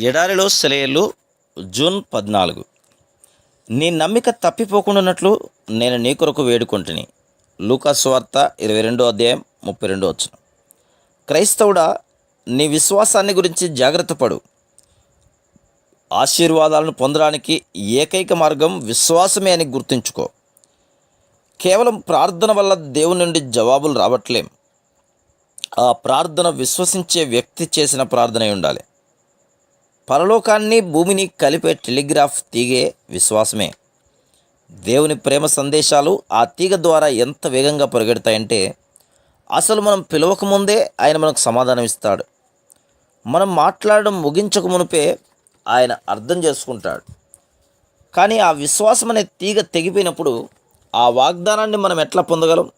ఎడారిలో సెలయేళ్ళు జూన్ 14. నీ నమ్మిక తప్పిపోకుండానట్లు నేను నీ కొరకు వేడుకొంటిని. లూకా సువార్త 22:32. క్రైస్తవుడా, నీ విశ్వాసాన్ని గురించి జాగ్రత్త పడు. ఆశీర్వాదాలను పొందడానికి ఏకైక మార్గం విశ్వాసమే అని గుర్తుంచుకో. కేవలం ప్రార్థన వల్ల దేవుని నుండి జవాబులు రావట్లేం. ఆ ప్రార్థన విశ్వసించే వ్యక్తి చేసిన ప్రార్థన అయి ఉండాలి. పరలోకాన్ని భూమిని కలిపే టెలిగ్రాఫ్ తీగే విశ్వాసమే. దేవుని ప్రేమ సందేశాలు ఆ తీగ ద్వారా ఎంత వేగంగా పరిగెడతాయంటే అసలు మనం పిలవకముందే ఆయన మనకు సమాధానం ఇస్తాడు. మనం మాట్లాడడం ముగించక మునిపే ఆయన అర్థం చేసుకుంటాడు. కానీ ఆ విశ్వాసం అనే తీగ తెగిపోయినప్పుడు ఆ వాగ్దానాన్ని మనం ఎట్లా పొందగలం?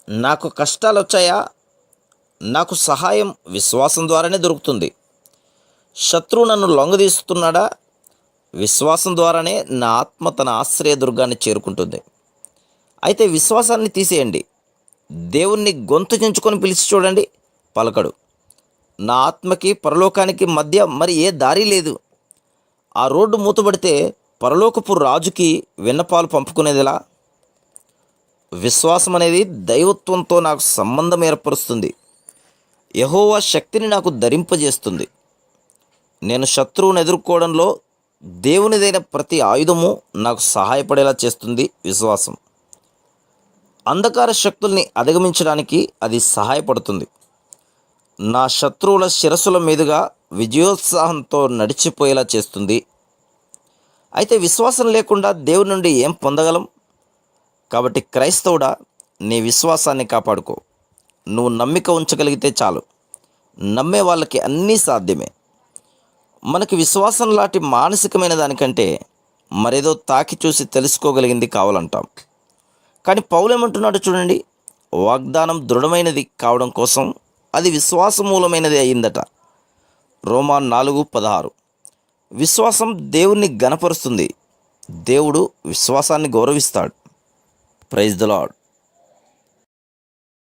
నాకు కష్టాలు వచ్చాయా? నాకు సహాయం విశ్వాసం ద్వారానే దొరుకుతుంది. శత్రువు నన్ను లొంగదీస్తున్నాడా? విశ్వాసం ద్వారానే నా ఆత్మ తన ఆశ్రయదుర్గాన్ని చేరుకుంటుంది. అయితే విశ్వాసాన్ని తీసేయండి. దేవుణ్ణి గొంతు చించుకొని పిలిచి చూడండి, పలకడు. నా ఆత్మకి పరలోకానికి మధ్య మరి ఏ దారి లేదు. ఆ రోడ్డు మూతబడితే పరలోకపు రాజుకి విన్నపాలు పంపుకునేదిలా? విశ్వాసం అనేది దైవత్వంతో నాకు సంబంధం ఏర్పరుస్తుంది. యెహోవా శక్తిని నాకు ధరింపజేస్తుంది. నేను శత్రువును ఎదుర్కోవడంలో దేవునిదైన ప్రతి ఆయుధము నాకు సహాయపడేలా చేస్తుంది విశ్వాసం. అంధకార శక్తుల్ని అధిగమించడానికి అది సహాయపడుతుంది. నా శత్రువుల శిరస్సుల మీదుగా విజయోత్సాహంతో నడిచిపోయేలా చేస్తుంది. అయితే విశ్వాసం లేకుండా దేవుని నుండి ఏం పొందగలం? కాబట్టి క్రైస్తవుడా, నీ విశ్వాసాన్ని కాపాడుకో. నువ్వు నమ్మిక ఉంచగలిగితే చాలు. నమ్మే వాళ్ళకి అన్నీ సాధ్యమే. మనకి విశ్వాసం లాంటి మానసికమైన దానికంటే మరేదో తాకి చూసి తెలుసుకోగలిగింది కావాలంటాం. కానీ పౌలు ఏమంటున్నాడు చూడండి, వాగ్దానం దృఢమైనది కావడం కోసం అది విశ్వాసమూలమైనది అయిందట. రోమా 4:16. విశ్వాసం దేవుణ్ణి ఘనపరుస్తుంది. దేవుడు విశ్వాసాన్ని గౌరవిస్తాడు. Praise the lord.